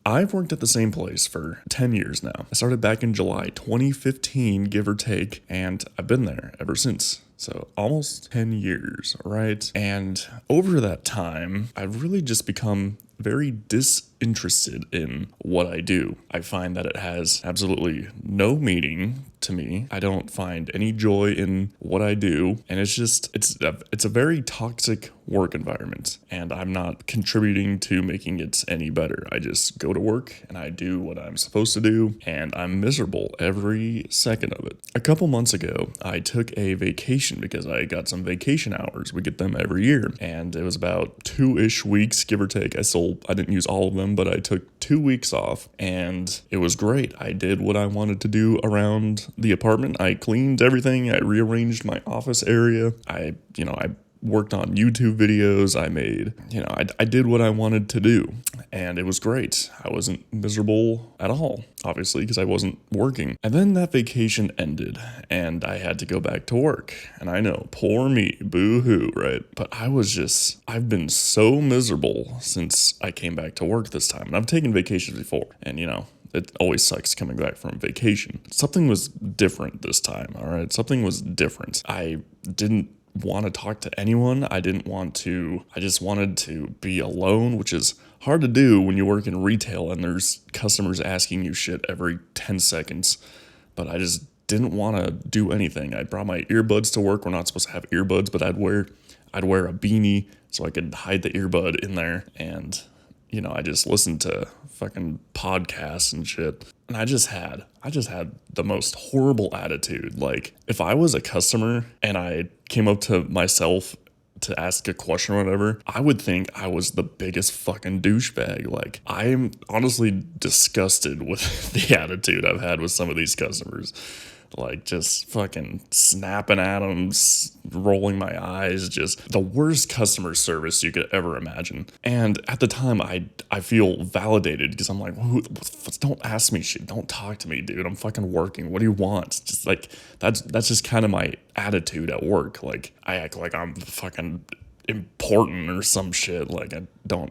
I've worked at the same place for 10 years now. I started back in July 2015, give or take, and I've been there ever since. So almost 10 years, right? And over that time, I've really just become very disinterested in what I do. I find that it has absolutely no meaning to me. I don't find any joy in what I do, and it's a very toxic work environment, and I'm not contributing to making it any better. I just go to work and I do what I'm supposed to do, and I'm miserable every second of it. A couple months ago, I took a vacation because I got some vacation hours. We get them every year, and it was about 2-ish weeks, give or take. I didn't use all of them, but I took 2 weeks off, and it was great. I did what I wanted to do around the apartment. I cleaned everything. I rearranged my office area. I worked on YouTube videos. I did what I wanted to do, and it was great. I wasn't miserable at all, obviously, because I wasn't working. And then that vacation ended, and I had to go back to work. And I know, poor me, boo-hoo, right? But I've been so miserable since I came back to work this time. And I've taken vacations before, and it always sucks coming back from vacation. Something was different this time, all right? Something was different. I didn't want to talk to anyone. I just wanted to be alone, which is hard to do when you work in retail and there's customers asking you shit every 10 seconds. But I just didn't want to do anything. I brought my earbuds to work. We're not supposed to have earbuds, but I'd wear a beanie so I could hide the earbud in there, and I just listened to fucking podcasts and shit. And I just had the most horrible attitude. Like, if I was a customer and I came up to myself to ask a question or whatever, I would think I was the biggest fucking douchebag. Like, I am honestly disgusted with the attitude I've had with some of these customers. Like, just fucking snapping at them, rolling my eyes, just the worst customer service you could ever imagine. And at the time, I feel validated because I'm like, don't ask me shit. Don't talk to me, dude. I'm fucking working. What do you want? Just like, that's just kind of my attitude at work. Like, I act like I'm fucking important or some shit. Like, I don't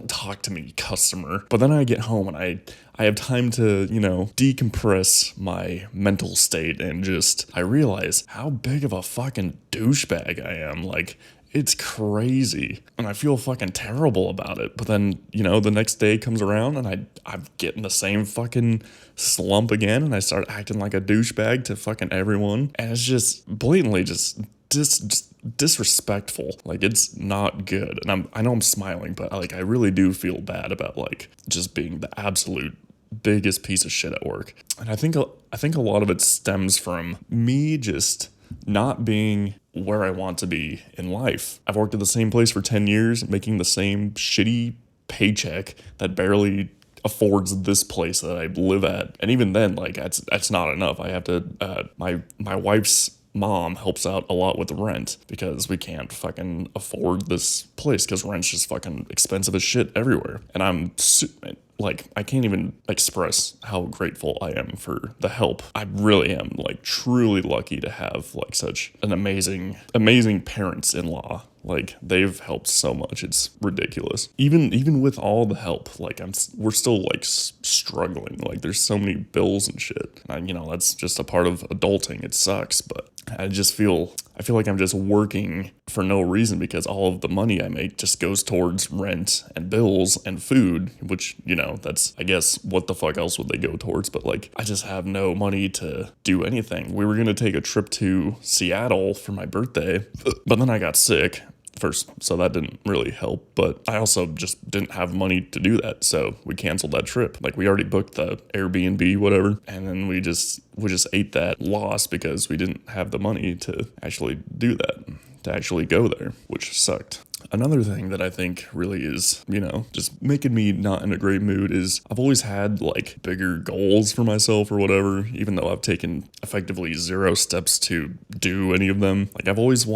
talk to me, customer. But then I get home and I have time to, decompress my mental state, and I realize how big of a fucking douchebag I am. Like, it's crazy, and I feel fucking terrible about it. But then, the next day comes around and I'm getting the same fucking slump again, and I start acting like a douchebag to fucking everyone, and it's just blatantly just disrespectful. Like, it's not good. And I know I'm smiling, but I really do feel bad about just being the absolute biggest piece of shit at work. And I think a lot of it stems from me just not being where I want to be in life. I've worked at the same place for 10 years, making the same shitty paycheck that barely affords this place that I live at. And even then, that's not enough. I have to, my wife's mom helps out a lot with rent because we can't fucking afford this place because rent's just fucking expensive as shit everywhere. And I can't even express how grateful I am for the help. I really am truly lucky to have such an amazing parents-in-law. Like, they've helped so much. It's ridiculous. Even with all the help, we're still struggling. There's so many bills and shit. That's just a part of adulting. It sucks, but I feel like I'm just working for no reason because all of the money I make just goes towards rent and bills and food, which, that's, I guess, what the fuck else would they go towards? But I just have no money to do anything. We were going to take a trip to Seattle for my birthday, but then I got sick first, so that didn't really help. But I also just didn't have money to do that, so we canceled that trip. We already booked the Airbnb, whatever, and then we just ate that loss because we didn't have the money to actually do that, to actually go there, which sucked. Another thing that I think really is, just making me not in a great mood is I've always had bigger goals for myself or whatever, even though I've taken effectively 0 steps to do any of them. I've always,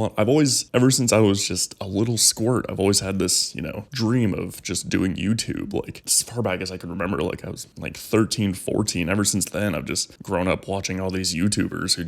ever since I was just a little squirt, I've always had this, dream of just doing YouTube. As far back as I can remember, I was 13, 14. Ever since then, I've just grown up watching all these YouTubers who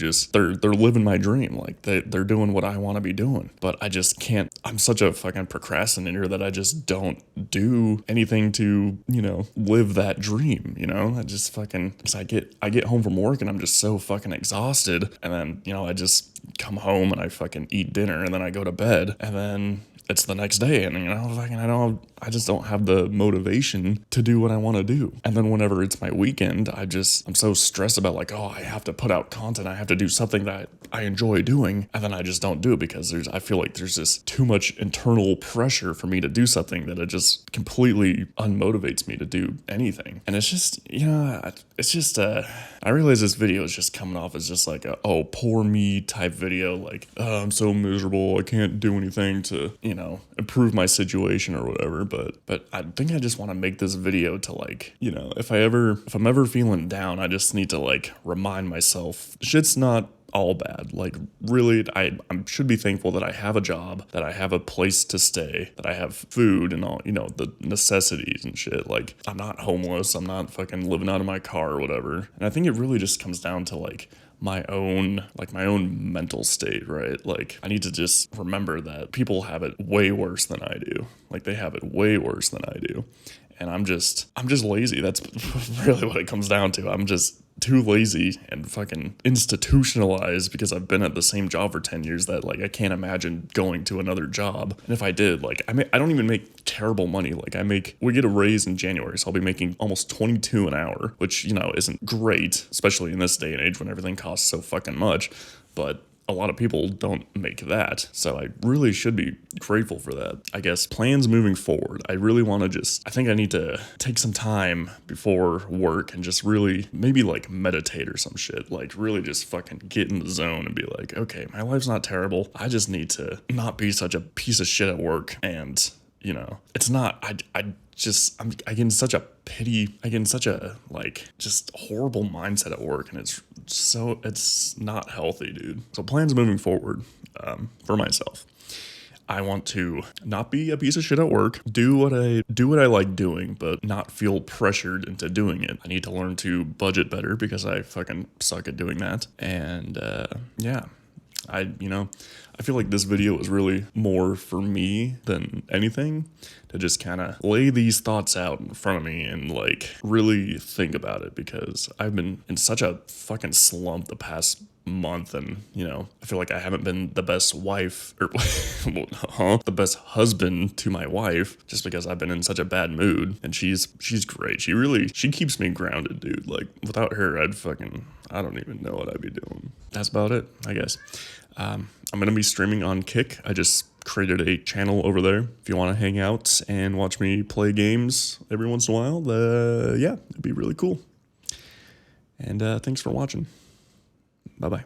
they're living my dream. They're doing what I want to be doing. But I just can't, I'm such a fucking procrastinator that I just don't do anything to, you know, live that dream, you know? I just fucking, cause I get home from work and I'm just so fucking exhausted. And then, you know, I just come home and I fucking eat dinner and then I go to bed and then it's the next day and, you know, fucking, I just don't have the motivation to do what I want to do. And then whenever it's my weekend, I'm so stressed about like, oh, I have to put out content. I have to do something that I enjoy doing. And then I just don't do it because I feel like there's just too much internal pressure for me to do something that it just completely unmotivates me to do anything. And it's just, you know, it's just, I realize this video is just coming off as just like a, oh, poor me type video. Like, oh, I'm so miserable. I can't do anything to, you know, improve my situation or whatever. But I think I just want to make this video to like, you know, if I'm ever feeling down, I just need to like remind myself shit's not all bad. Like really, I should be thankful that I have a job, that I have a place to stay, that I have food and all, you know, the necessities and shit. Like I'm not homeless. I'm not fucking living out of my car or whatever. And I think it really just comes down to like my own mental state, right? Like I need to just remember that people have it way worse than I do. Like they have it way worse than I do. And I'm just lazy. That's really what it comes down to. I'm just too lazy and fucking institutionalized because I've been at the same job for 10 years that like I can't imagine going to another I if I did, like I don't even make terrible money. Like we get a raise in January, so I'll be making almost 22 an hour, which, you know, isn't great, especially in this day and age when everything costs so fucking much. But a lot of people don't make that. So I really should be grateful for that. I guess plans moving forward. I really want to I think I need to take some time before work and just really maybe like meditate or some shit. Like really just fucking get in the zone and be like, okay, my life's not terrible. I just need to not be such a piece of shit at work. And, you know, it's not, I get in such a like just horrible mindset at work, and it's not healthy, dude. So plans moving forward, for myself. I want to not be a piece of shit at work, do what I like doing, but not feel pressured into doing it. I need to learn to budget better because I fucking suck at doing that. And, yeah. I feel like this video was really more for me than anything, to just kind of lay these thoughts out in front of me and like really think about it, because I've been in such a fucking slump the past month, and, you know, I feel like I haven't been the best wife or the best husband to my wife, just because I've been in such a bad mood. And she's great. She keeps me grounded, dude. Like without her, I don't even know what I'd be doing. That's about it, I guess. I'm gonna be streaming on Kick. I just created a channel over there if you want to hang out and watch me play games every once in a while. Yeah, it'd be really cool. And thanks for watching. Bye-bye.